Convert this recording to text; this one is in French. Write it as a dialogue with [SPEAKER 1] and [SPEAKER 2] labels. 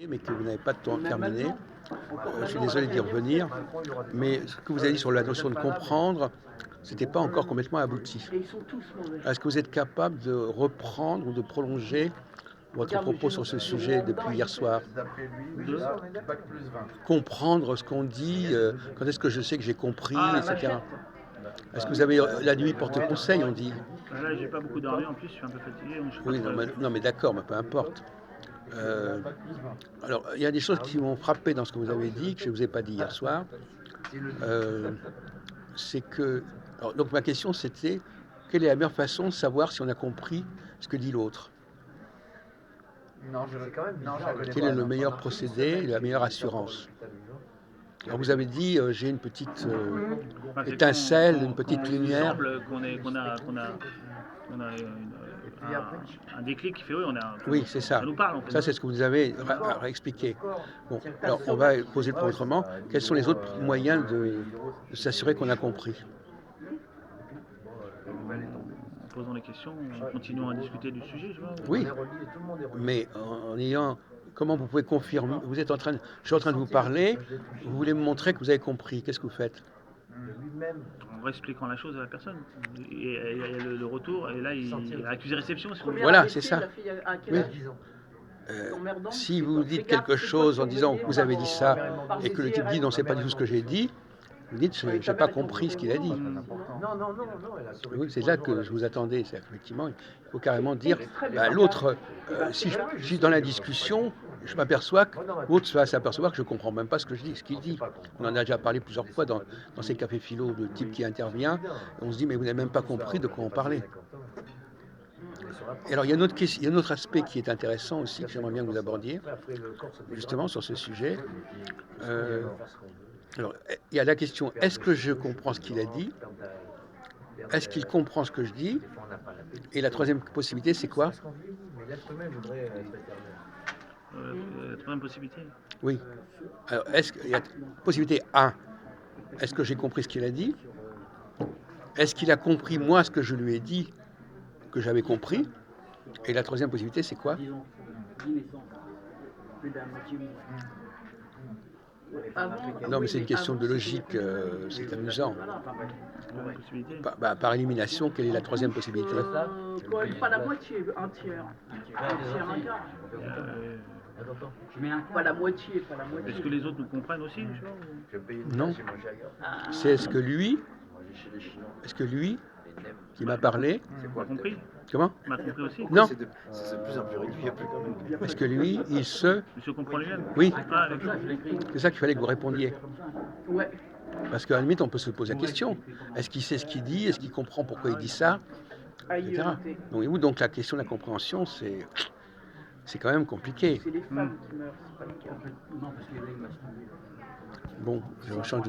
[SPEAKER 1] mais que vous n'avez pas terminé. Je suis désolé d'y revenir, mais ce que vous avez dit sur la notion de comprendre, c'était pas encore complètement abouti. Est-ce que vous êtes capable de reprendre ou de prolonger votre propos sur ce sujet depuis hier soir? Comprendre ce qu'on dit, quand est-ce que je sais que j'ai compris, etc. Est-ce que vous avez la nuit porte conseil, on dit?
[SPEAKER 2] Là, j'ai pas beaucoup dormi en plus, je suis un peu fatigué, donc je suis pas
[SPEAKER 1] Oui,
[SPEAKER 2] trop.
[SPEAKER 1] non, mais d'accord, mais peu importe. Alors, il y a des choses qui m'ont frappé dans ce que vous avez dit, que je ne vous ai pas dit hier soir. C'est que. Alors, donc, ma question, c'était quelle est la meilleure façon de savoir si on a compris ce que dit l'autre? Quel est le meilleur procédé, la meilleure assurance? Alors, vous avez dit j'ai une petite étincelle, une petite lumière.
[SPEAKER 2] Il semble qu'on a un déclic qui fait oui,
[SPEAKER 1] Oui, c'est ça.
[SPEAKER 2] ça nous parle en fait.
[SPEAKER 1] Ça, c'est ce que vous avez expliqué. Bon, alors on va poser le point autrement. Quels sont les autres moyens de s'assurer qu'on a compris?
[SPEAKER 2] En posant les questions, en continuant à discuter du sujet, je vois.
[SPEAKER 1] Oui, mais en ayant. Comment vous pouvez confirmer? Vous êtes en train je suis en train de vous parler, vous voulez me montrer que vous avez compris. Qu'est-ce que vous faites?
[SPEAKER 2] En expliquant la chose à la personne. Et il y a le retour, et là, il a accusé réception.
[SPEAKER 1] Voilà, c'est ça. Oui. Si vous dites quelque chose en disant que vous avez dit ça et que le type dit non, c'est pas du tout ce que j'ai dit, vous dites j'ai pas compris ce qu'il a dit. Oui, c'est là que je vous attendais. C'est effectivement, il faut carrément dire l'autre. Si je suis dans la discussion, je m'aperçois que l'autre va s'apercevoir que je comprends même pas ce qu'il dit. On en a déjà parlé plusieurs fois dans ces cafés philo, le type qui intervient. On se dit mais vous n'avez même pas compris de quoi on parlait. Et alors, il y a un autre aspect qui est intéressant aussi, que j'aimerais bien que vous abordiez, justement, sur ce sujet. Alors, il y a la question, est-ce que je comprends ce qu'il a dit? Est-ce qu'il comprend ce que je dis? Et la troisième possibilité, c'est quoi?
[SPEAKER 2] La troisième possibilité.
[SPEAKER 1] Oui. Alors, est-ce qu'il y a possibilité 1, est-ce que j'ai compris ce qu'il a dit? Est-ce qu'il a compris, moi, ce que je lui ai dit, que j'avais compris? Et la troisième possibilité, c'est quoi? Non, mais c'est une question de logique, c'est amusant. Par élimination, quelle est la troisième possibilité?
[SPEAKER 3] Pas la moitié, un tiers. Un tiers, un quart. Pas la moitié, pas la moitié.
[SPEAKER 2] Est-ce que les autres nous comprennent aussi?
[SPEAKER 1] Non. C'est est-ce que lui, qui m'a parlé,
[SPEAKER 2] m'a compris?
[SPEAKER 1] Comment?
[SPEAKER 2] M'a compris aussi?
[SPEAKER 1] Non.
[SPEAKER 4] C'est de plus en plus réduit.
[SPEAKER 1] Est-ce que lui, il se
[SPEAKER 2] comprend lui-même?
[SPEAKER 1] Oui.
[SPEAKER 2] Ah,
[SPEAKER 1] C'est ça qu'il fallait que vous répondiez.
[SPEAKER 3] Ouais.
[SPEAKER 1] Parce qu'à la limite, on peut se poser la question. Est-ce qu'il sait ce qu'il dit? Est-ce qu'il comprend pourquoi il dit ça? Etc. Donc la question de la compréhension, c'est quand même compliqué.
[SPEAKER 3] C'est les femmes qui meurent, c'est pas les gars.
[SPEAKER 1] Bon, je change de